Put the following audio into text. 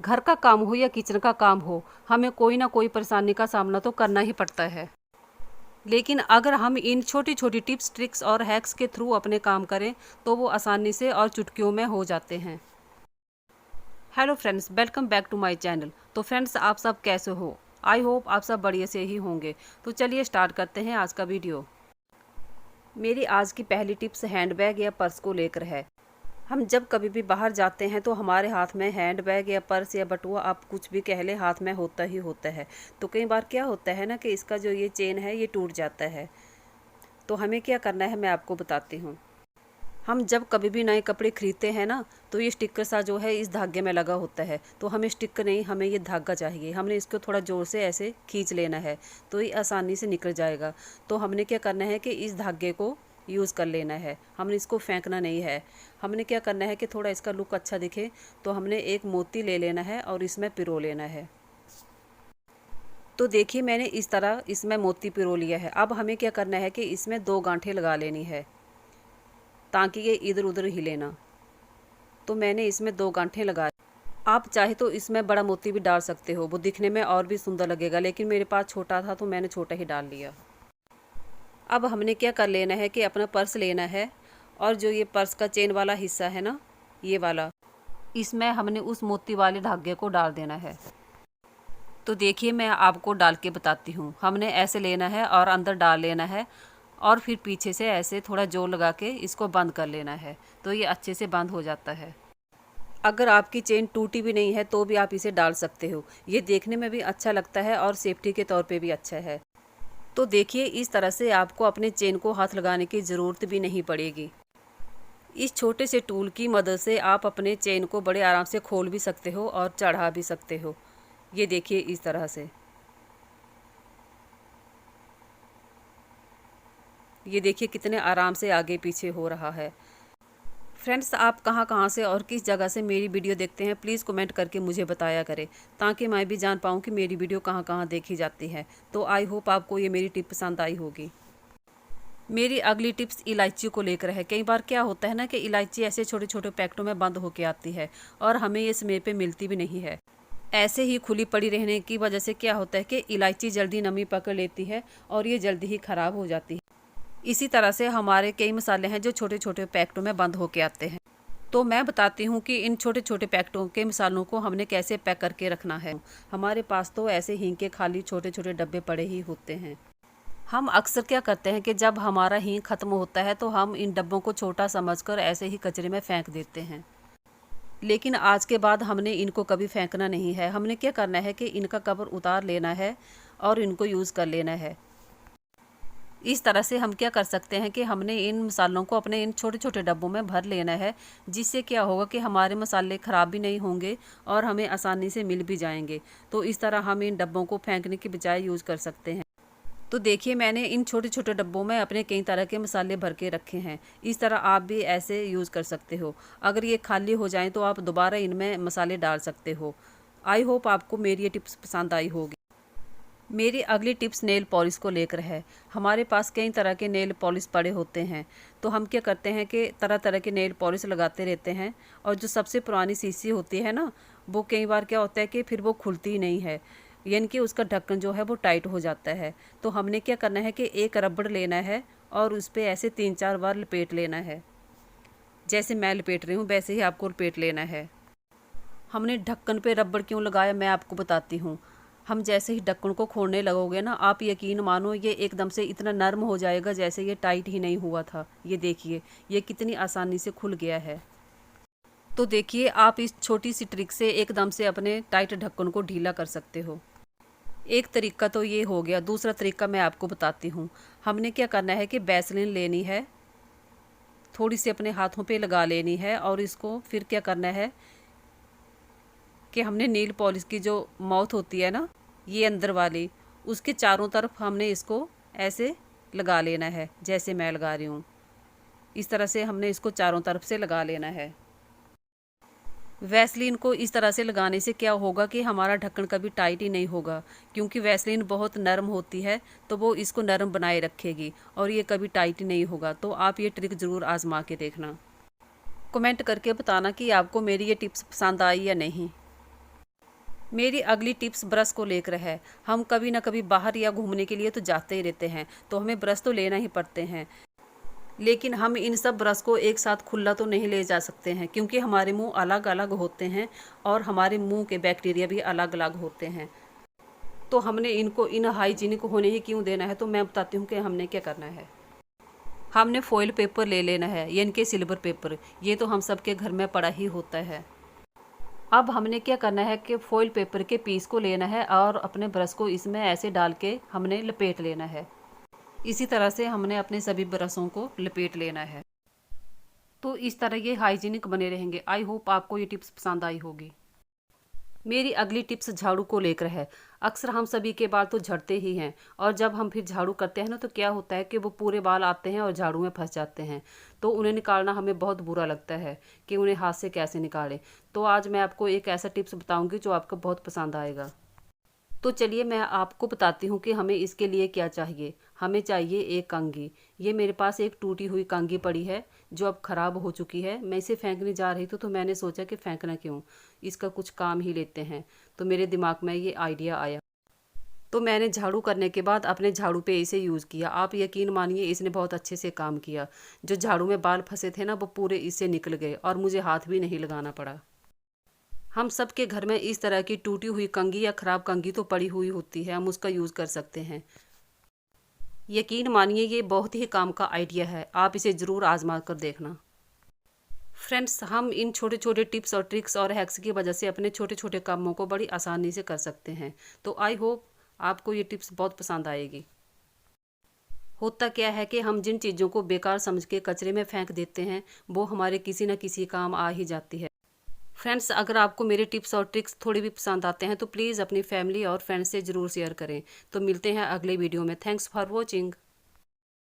घर का काम हो या किचन का काम हो, हमें कोई ना कोई परेशानी का सामना तो करना ही पड़ता है। लेकिन अगर हम इन छोटी छोटी टिप्स ट्रिक्स और हैक्स के थ्रू अपने काम करें तो वो आसानी से और चुटकियों में हो जाते हैं। Hello friends, welcome back to my channel. तो फ्रेंड्स, आप सब कैसे हो? आई होप आप सब बढ़िया से ही होंगे। तो चलिए स्टार्ट करते हैं आज का वीडियो। मेरी आज की पहली टिप्स हैंडबैग या पर्स को लेकर है। हम जब कभी भी बाहर जाते हैं तो हमारे हाथ में हैंड बैग या पर्स या बटुआ, आप कुछ भी कह ले, हाथ में होता ही होता है। तो कई बार क्या होता है ना कि इसका जो ये चेन है ये टूट जाता है। तो हमें क्या करना है, मैं आपको बताती हूँ। हम जब कभी भी नए कपड़े खरीदते हैं ना, तो ये स्टिकर सा जो है इस धागे में लगा होता है। तो हमें स्टिकर नहीं, हमें ये धागा चाहिए। हमने इसको थोड़ा ज़ोर से ऐसे खींच लेना है तो ये आसानी से निकल जाएगा। तो हमने क्या करना है कि इस धागे को यूज़ कर लेना है, हमने इसको फेंकना नहीं है। हमने क्या करना है कि थोड़ा इसका लुक अच्छा दिखे तो हमने एक मोती ले लेना है और इसमें पिरो लेना है। तो देखिए, मैंने इस तरह इसमें मोती पिरो लिया है। अब हमें क्या करना है कि इसमें 2 गांठें लगा लेनी है ताकि ये इधर उधर हिले ना। तो मैंने इसमें 2 गांठें लगा। आप चाहे तो इसमें बड़ा मोती भी डाल सकते हो, वो दिखने में और भी सुंदर लगेगा, लेकिन मेरे पास छोटा था तो मैंने छोटा ही डाल लिया। अब हमने क्या कर लेना है कि अपना पर्स लेना है और जो ये पर्स का चेन वाला हिस्सा है ना, ये वाला, इसमें हमने उस मोती वाले धागे को डाल देना है। तो देखिए, मैं आपको डाल के बताती हूँ। हमने ऐसे लेना है और अंदर डाल लेना है और फिर पीछे से ऐसे थोड़ा जोर लगा के इसको बंद कर लेना है। तो ये अच्छे से बंद हो जाता है। अगर आपकी चेन टूटी भी नहीं है तो भी आप इसे डाल सकते हो। ये देखने में भी अच्छा लगता है और सेफ्टी के तौर पे भी अच्छा है। तो देखिए, इस तरह से आपको अपने चेन को हाथ लगाने की ज़रूरत भी नहीं पड़ेगी। इस छोटे से टूल की मदद से आप अपने चेन को बड़े आराम से खोल भी सकते हो और चढ़ा भी सकते हो। ये देखिए, इस तरह से। ये देखिए कितने आराम से आगे पीछे हो रहा है। फ्रेंड्स, आप कहाँ कहाँ से और किस जगह से मेरी वीडियो देखते हैं, प्लीज़ कमेंट करके मुझे बताया करें ताकि मैं भी जान पाऊँ कि मेरी वीडियो कहाँ कहाँ देखी जाती है। तो आई होप आपको ये मेरी टिप पसंद आई होगी। मेरी अगली टिप्स इलायची को लेकर है। कई बार क्या होता है ना कि इलायची ऐसे छोटे छोटे पैकेटों में बंद होके आती है और हमें ये समय पे मिलती भी नहीं है। ऐसे ही खुली पड़ी रहने की वजह से क्या होता है कि इलायची जल्दी नमी पकड़ लेती है और ये जल्दी ही ख़राब हो जाती है। इसी तरह से हमारे कई मसाले हैं जो छोटे छोटे पैकेटों में बंद होके आते हैं। तो मैं बताती हूँ कि इन छोटे छोटे पैकेटों के मसालों को हमने कैसे पैक करके रखना है। हमारे पास तो ऐसे हींग के खाली छोटे छोटे डब्बे पड़े ही होते हैं। हम अक्सर क्या करते हैं कि जब हमारा हींग खत्म होता है तो हम इन डब्बों को छोटा समझकर ऐसे ही कचरे में फेंक देते हैं। लेकिन आज के बाद हमने इनको कभी फेंकना नहीं है। हमने क्या करना है कि इनका कवर उतार लेना है और इनको यूज़ कर लेना है। इस तरह से हम क्या कर सकते हैं कि हमने इन मसालों को अपने इन छोटे छोटे डब्बों में भर लेना है, जिससे क्या होगा कि हमारे मसाले ख़राब भी नहीं होंगे और हमें आसानी से मिल भी जाएंगे। तो इस तरह हम इन डब्बों को फेंकने की बजाय यूज़ कर सकते हैं। तो देखिए, मैंने इन छोटे छोटे डब्बों में अपने कई तरह के मसाले भर के रखे हैं। इस तरह आप भी ऐसे यूज़ कर सकते हो। अगर ये खाली हो जाएं तो आप दोबारा इनमें मसाले डाल सकते हो। आई होप आपको मेरी ये टिप्स पसंद आई होगी। मेरी अगली टिप्स नेल पॉलिश को लेकर है। हमारे पास कई तरह के नेल पॉलिश पड़े होते हैं। तो हम क्या करते हैं कि तरह तरह के नेल पॉलिश लगाते रहते हैं और जो सबसे पुरानी शीशी होती है ना, वो कई बार क्या होता है कि फिर वो खुलती ही नहीं है, यानी कि उसका ढक्कन जो है वो टाइट हो जाता है। तो हमने क्या करना है कि एक रबड़ लेना है और उस पर ऐसे 3-4 बार लपेट लेना है। जैसे मैं लपेट रही हूँ वैसे ही आपको लपेट लेना है। हमने ढक्कन पे रबड़ क्यों लगाया, मैं आपको बताती हूँ। हम जैसे ही ढक्कन को खोलने लगोगे ना, आप यकीन मानो ये एकदम से इतना नर्म हो जाएगा जैसे ये टाइट ही नहीं हुआ था। ये देखिए, ये कितनी आसानी से खुल गया है। तो देखिए, आप इस छोटी सी ट्रिक से एकदम से अपने टाइट ढक्कन को ढीला कर सकते हो। एक तरीका तो ये हो गया। दूसरा तरीका मैं आपको बताती हूँ। हमने क्या करना है कि वैसलीन लेनी है, थोड़ी सी अपने हाथों पे लगा लेनी है और इसको फिर क्या करना है कि हमने नील पॉलिश की जो माउथ होती है ना, ये अंदर वाली, उसके चारों तरफ हमने इसको ऐसे लगा लेना है जैसे मैं लगा रही हूँ। इस तरह से हमने इसको चारों तरफ से लगा लेना है। वैसलीन को इस तरह से लगाने से क्या होगा कि हमारा ढक्कन कभी टाइट ही नहीं होगा, क्योंकि वैसलीन बहुत नरम होती है तो वो इसको नरम बनाए रखेगी और ये कभी टाइट ही नहीं होगा। तो आप ये ट्रिक ज़रूर आजमा के देखना। कमेंट करके बताना कि आपको मेरी ये टिप्स पसंद आई या नहीं। मेरी अगली टिप्स ब्रश को लेकर है। हम कभी ना कभी बाहर या घूमने के लिए तो जाते ही रहते हैं, तो हमें ब्रश तो लेना ही पड़ते हैं। लेकिन हम इन सब ब्रश को एक साथ खुला तो नहीं ले जा सकते हैं, क्योंकि हमारे मुंह अलग अलग होते हैं और हमारे मुंह के बैक्टीरिया भी अलग अलग होते हैं। तो हमने इनको इन हाइजीनिक होने ही क्यों देना है, तो मैं बताती हूँ कि हमने क्या करना है। हमने फॉइल पेपर ले लेना है, यानी कि सिल्वर पेपर। ये तो हम सबके घर में पड़ा ही होता है। अब हमने क्या करना है कि फॉइल पेपर के पीस को लेना है और अपने ब्रश को इसमें ऐसे डाल के हमने लपेट लेना है। इसी तरह से हमने अपने सभी ब्रशों को लपेट लेना है। तो इस तरह ये हाइजीनिक बने रहेंगे। आई होप आपको ये टिप्स पसंद आई होगी। मेरी अगली टिप्स झाड़ू को लेकर है। अक्सर हम सभी के बाल तो झड़ते ही हैं, और जब हम फिर झाड़ू करते हैं ना, तो क्या होता है कि वो पूरे बाल आते हैं और झाड़ू में फंस जाते हैं। तो उन्हें निकालना हमें बहुत बुरा लगता है कि उन्हें हाथ से कैसे निकालें। तो आज मैं आपको एक ऐसा टिप्स बताऊंगी जो आपको बहुत पसंद आएगा। तो चलिए मैं आपको बताती हूँ कि हमें इसके लिए क्या चाहिए। हमें चाहिए एक कंघी। ये मेरे पास एक टूटी हुई कंघी पड़ी है जो अब ख़राब हो चुकी है। मैं इसे फेंकने जा रही थी, तो मैंने सोचा कि फेंकना क्यों, इसका कुछ काम ही लेते हैं। तो मेरे दिमाग में ये आइडिया आया। तो मैंने झाड़ू करने के बाद अपने झाड़ू पे इसे यूज़ किया। आप यकीन मानिए इसने बहुत अच्छे से काम किया। जो झाड़ू में बाल फंसे थे ना, वो पूरे इससे निकल गए और मुझे हाथ भी नहीं लगाना पड़ा। हम सब के घर में इस तरह की टूटी हुई कंघी या ख़राब कंघी तो पड़ी हुई होती है, हम उसका यूज़ कर सकते हैं। यकीन मानिए ये बहुत ही काम का आइडिया है, आप इसे ज़रूर आजमा कर देखना। फ्रेंड्स, हम इन छोटे छोटे टिप्स और ट्रिक्स और हैक्स की वजह से अपने छोटे छोटे कामों को बड़ी आसानी से कर सकते हैं। तो आई होप आपको ये टिप्स बहुत पसंद आएगी। होता क्या है कि हम जिन चीज़ों को बेकार समझ के कचरे में फेंक देते हैं, वो हमारे किसी न किसी काम आ ही जाती है। फ्रेंड्स, अगर आपको मेरे टिप्स और ट्रिक्स थोड़ी भी पसंद आते हैं तो प्लीज़ अपनी फैमिली और फ्रेंड्स से ज़रूर शेयर करें। तो मिलते हैं अगले वीडियो में। Thanks for watching.